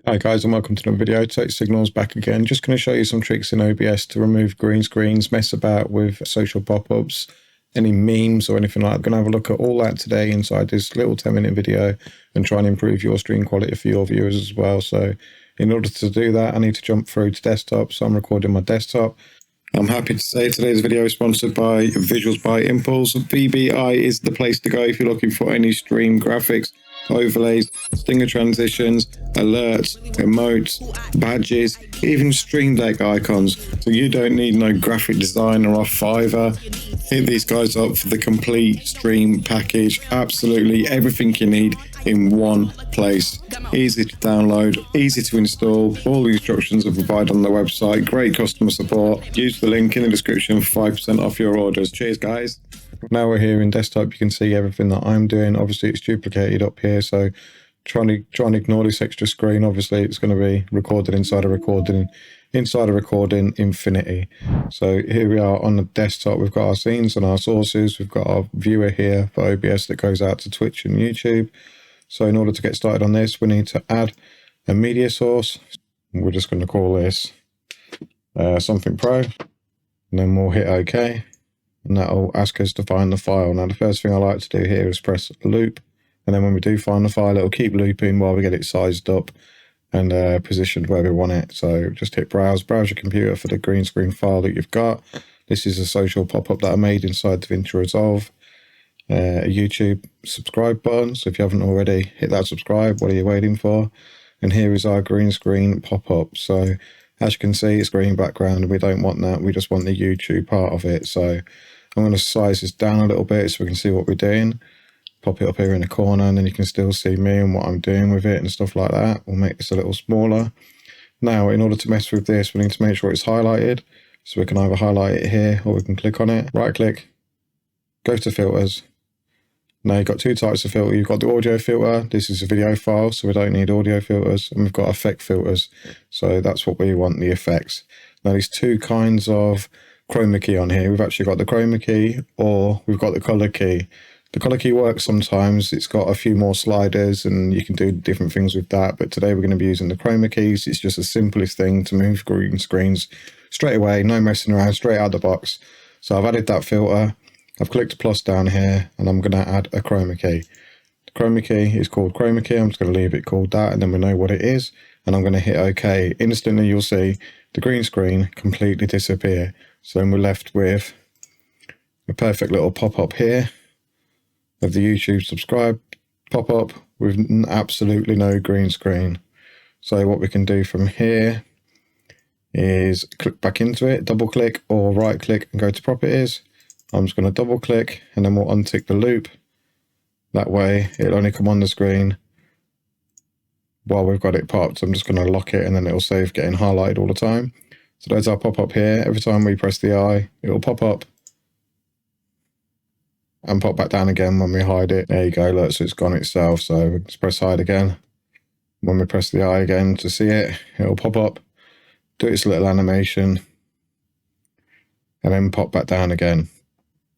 Hi guys, and welcome to another video. Toke Signals back again. Just going to show you some tricks in OBS to remove green screens, mess about with social pop-ups, any memes or anything like that. I'm going to have a look at all that today inside this little 10-minute video and try and improve your stream quality for your viewers as well. So in order to do that, I need to jump through to desktop. So I'm recording my desktop. I'm happy to say today's video is sponsored by Visuals by Impulse. VBI is the place to go if you're looking for any stream graphics, overlays, stinger transitions, alerts, emotes, badges, even Stream Deck icons. So you don't need no graphic designer off Fiverr. Hit these guys up for the complete stream package. Absolutely everything you need in one place. Easy to download, easy to install. All the instructions are provided on the website. Great customer support. Use the link in the description for 5% off your orders. Cheers, guys. Now we're here in desktop, you can see everything that I'm doing. Obviously it's duplicated up here, so try and ignore this extra screen. Obviously it's going to be recorded inside a recording infinity. So here we are on the desktop. We've got our scenes and our sources. We've got our viewer here for OBS that goes out to Twitch and YouTube. So in order to get started on this, we need to add a media source. We're just going to call this something pro, and then we'll hit OK. And that'll ask us to find the file. Now the first thing I like to do here is press loop, and then when we do find the file, it'll keep looping while we get it sized up and positioned where we want it. So just hit browse your computer for the green screen file that you've got. This is a social pop-up that I made inside DaVinci Resolve. A YouTube subscribe button, so if you haven't already, hit that subscribe. What are you waiting for? And here is our green screen pop-up. So as you can see, it's green background and we don't want that. We just want the YouTube part of it. So I'm going to size this down a little bit so we can see what we're doing. Pop it up here in the corner, and then you can still see me and what I'm doing with it and stuff like that. We'll make this a little smaller. Now, in order to mess with this, we need to make sure it's highlighted. So we can either highlight it here or we can click on it, right click, go to filters. Now you've got two types of filter. You've got the audio filter. This is a video file, so we don't need audio filters. And we've got effect filters. So that's what we want, the effects. Now there's two kinds of chroma key on here. We've actually got the chroma key, or we've got the color key. The color key works sometimes. It's got a few more sliders and you can do different things with that. But today we're going to be using the chroma keys. It's just the simplest thing to move green screens straight away. No messing around, straight out of the box. So I've added that filter. I've clicked plus down here and I'm going to add a chroma key. The chroma key is called chroma key. I'm just going to leave it called that, and then we know what it is. And I'm going to hit OK. Instantly you'll see the green screen completely disappear. So then we're left with a perfect little pop-up here of the YouTube subscribe pop-up with absolutely no green screen. So what we can do from here is click back into it, double click or right click and go to properties. I'm just going to double click and then we'll untick the loop. That way it'll only come on the screen while we've got it popped. I'm just going to lock it and then it'll save getting highlighted all the time. So there's our pop-up here. Every time we press the eye, it'll pop up and pop back down again when we hide it. There you go, look, so it's gone itself. So let's press hide again. When we press the eye again to see it, it'll pop up, do its little animation, and then pop back down again.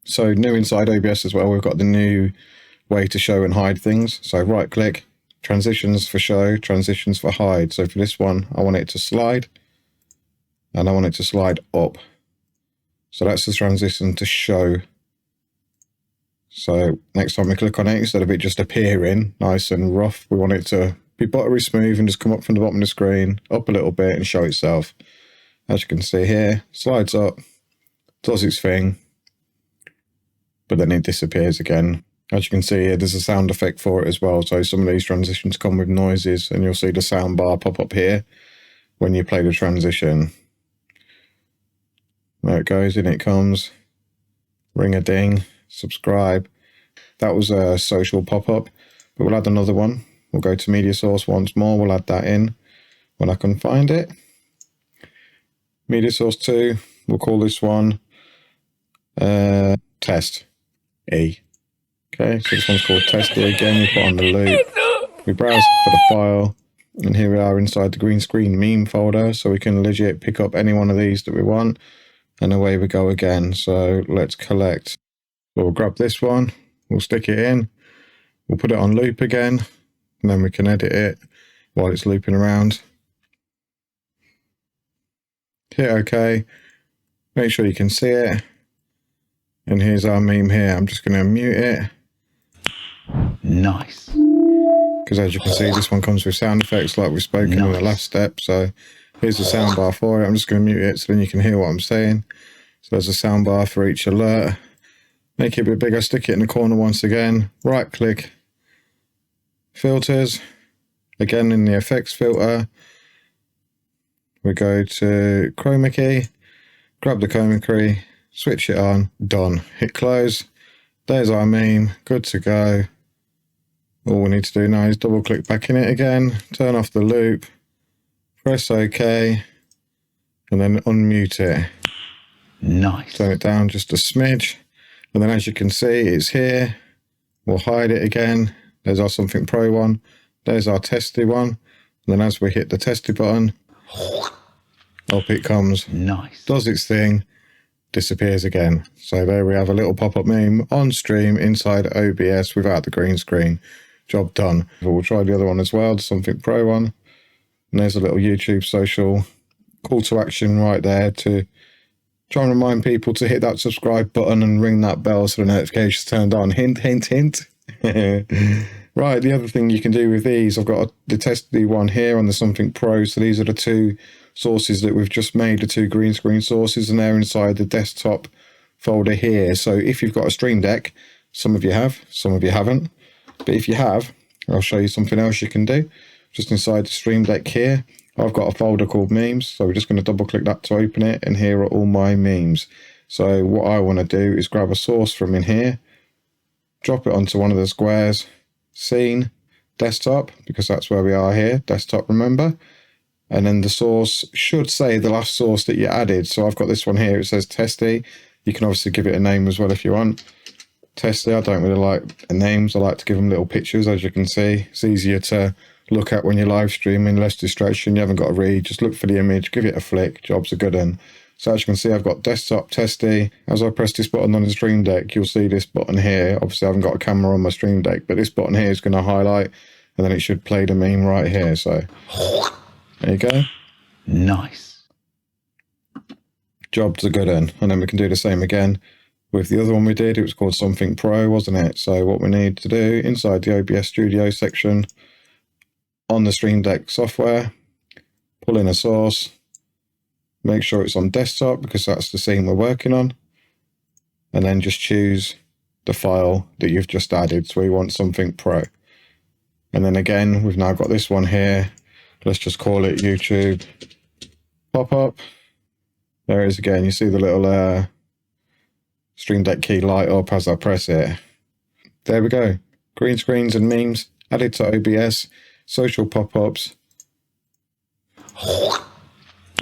So new inside OBS as well, we've got the new way to show and hide things. So right click, transitions for show, transitions for hide. So for this one, I want it to slide and I want it to slide up. So that's the transition to show. So next time we click on it, instead of it just appearing nice and rough, we want it to be buttery smooth and just come up from the bottom of the screen, up a little bit and show itself. As you can see here, slides up, does its thing, but then it disappears again. As you can see here, there's a sound effect for it as well. So some of these transitions come with noises and you'll see the sound bar pop up here when you play the transition. There it goes, in it comes, ring a ding, subscribe. That was a social pop-up, but we'll add another one. We'll go to media source once more. We'll add that in when I can find it. Media source 2, we'll call this one test E. Okay, so this one's called test E again. We put on the loop. We browse for the file, and here we are inside the green screen meme folder, so we can legit pick up any one of these that we want, and away we go again. So let's collect. We'll grab this one, we'll stick it in, we'll put it on loop again, and then we can edit it while it's looping around. Hit OK. Make sure you can see it. And here's our meme here. I'm just going to mute it. Nice. Because as you can see, this one comes with sound effects like we've spoken in the last step. So here's the soundbar for it. I'm just going to mute it so then you can hear what I'm saying. So there's a soundbar for each alert. Make it a bit bigger, stick it in the corner once again. Right click, filters. Again in the effects filter, we go to chroma key, grab the chroma key, switch it on, done. Hit close. There's our meme, good to go. All we need to do now is double click back in it again, turn off the loop, press OK, and then unmute it. Nice. Turn it down just a smidge, and then as you can see, it's here. We'll hide it again. There's our Something Pro one. There's our testy one. And then as we hit the testy button, up it comes. Nice. Does its thing, disappears again. So there we have a little pop-up meme on stream inside OBS without the green screen. Job done. We'll try the other one as well, the Something Pro one. And there's a little YouTube social call to action right there to try and remind people to hit that subscribe button and ring that bell so the notification's turned on. Hint, hint, hint. Right, the other thing you can do with these, I've got the testy one here on the Something Pro. So these are the two sources that we've just made, the two green screen sources, and they're inside the desktop folder here. So if you've got a Stream Deck, some of you have, some of you haven't. But if you have, I'll show you something else you can do. Just inside the Stream Deck here, I've got a folder called memes. So we're just going to double click that to open it, and here are all my memes. So what I want to do is grab a source from in here, drop it onto one of the squares, scene, desktop, because that's where we are here, desktop, remember? And then the source should say the last source that you added. So I've got this one here, it says testy. You can obviously give it a name as well if you want. Testy, I don't really like names, I like to give them little pictures. As you can see, it's easier to look at when you're live streaming, less distraction, you haven't got to read, just look for the image, give it a flick, job's a good one. So as you can see, I've got desktop testy. As I press this button on the Stream Deck, you'll see this button here. Obviously, I haven't got a camera on my Stream Deck, but this button here is going to highlight, and then it should play the meme right here. So there you go. Nice. Job's a good one. And then we can do the same again with the other one we did. It was called Something Pro, wasn't it? So what we need to do inside the OBS Studio section on the Stream Deck software, pull in a source. Make sure it's on desktop because that's the scene we're working on. And then just choose the file that you've just added. So we want Something Pro. And then again, we've now got this one here. Let's just call it YouTube pop-up. There it is again. You see the little Stream Deck key light up as I press it. There we go. Green screens and memes added to OBS. Social pop-ups.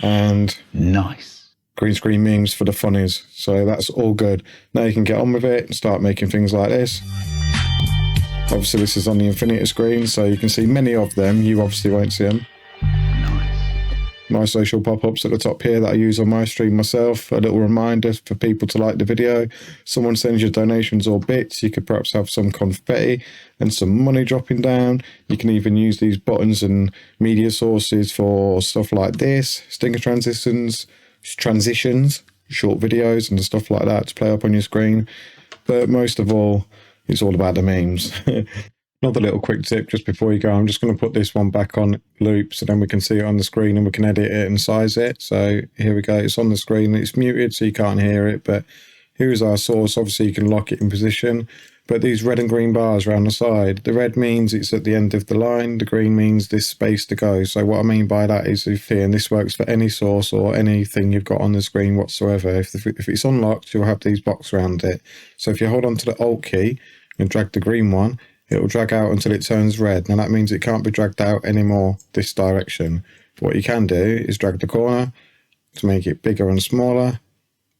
And nice green screen memes for the funnies. So that's all good. Now you can get on with it and start making things like this. Obviously this is on the infinity screen, so you can see many of them. You obviously won't see them. My social pop-ups at the top here that I use on my stream myself. A little reminder for people to like the video. Someone sends you donations or bits. You could perhaps have some confetti and some money dropping down. You can even use these buttons and media sources for stuff like this. Stinger transitions, short videos and stuff like that to play up on your screen. But most of all, it's all about the memes. Another little quick tip just before you go, I'm just going to put this one back on loop so then we can see it on the screen and we can edit it and size it. So here we go, it's on the screen, it's muted so you can't hear it, but here's our source. Obviously you can lock it in position, but these red and green bars around the side, the red means it's at the end of the line, the green means this space to go. So what I mean by that is if here, and this works for any source or anything you've got on the screen whatsoever, if it's unlocked, you'll have these boxes around it. So if you hold on to the Alt key and drag the green one, it will drag out until it turns red. Now that means it can't be dragged out anymore this direction. What you can do is drag the corner to make it bigger and smaller.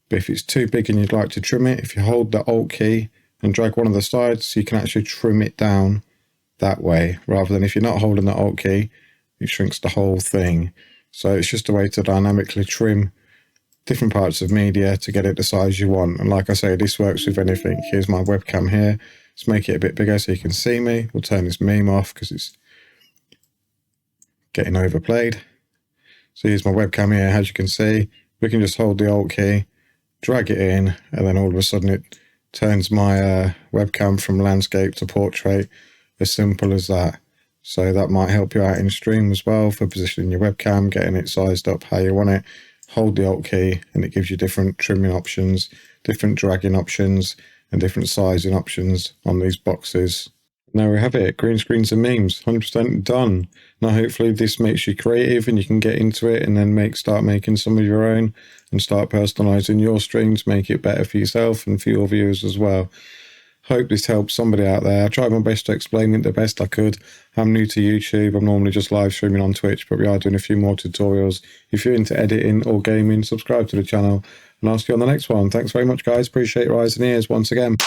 But if it's too big and you'd like to trim it, if you hold the Alt key and drag one of the sides, you can actually trim it down that way, rather than if you're not holding the Alt key, it shrinks the whole thing. So it's just a way to dynamically trim different parts of media to get it the size you want. And like I say, this works with anything. Here's my webcam here. Let's make it a bit bigger so you can see me. We'll turn this meme off because it's getting overplayed. So here's my webcam here. As you can see, we can just hold the Alt key, drag it in, and then all of a sudden it turns my webcam from landscape to portrait. As simple as that. So that might help you out in stream as well for positioning your webcam, getting it sized up how you want it. Hold the Alt key and it gives you different trimming options, different dragging options, and different sizing options on these boxes. There we have it, green screens and memes, 100% done. Now hopefully this makes you creative and you can get into it and then start making some of your own and start personalizing your stream to make it better for yourself and for your viewers as well. Hope this helps somebody out there. I tried my best to explain it the best I could. I'm new to YouTube. I'm normally just live streaming on Twitch, but we are doing a few more tutorials. If you're into editing or gaming, subscribe to the channel and I'll see you on the next one. Thanks very much, guys. Appreciate your eyes and ears once again.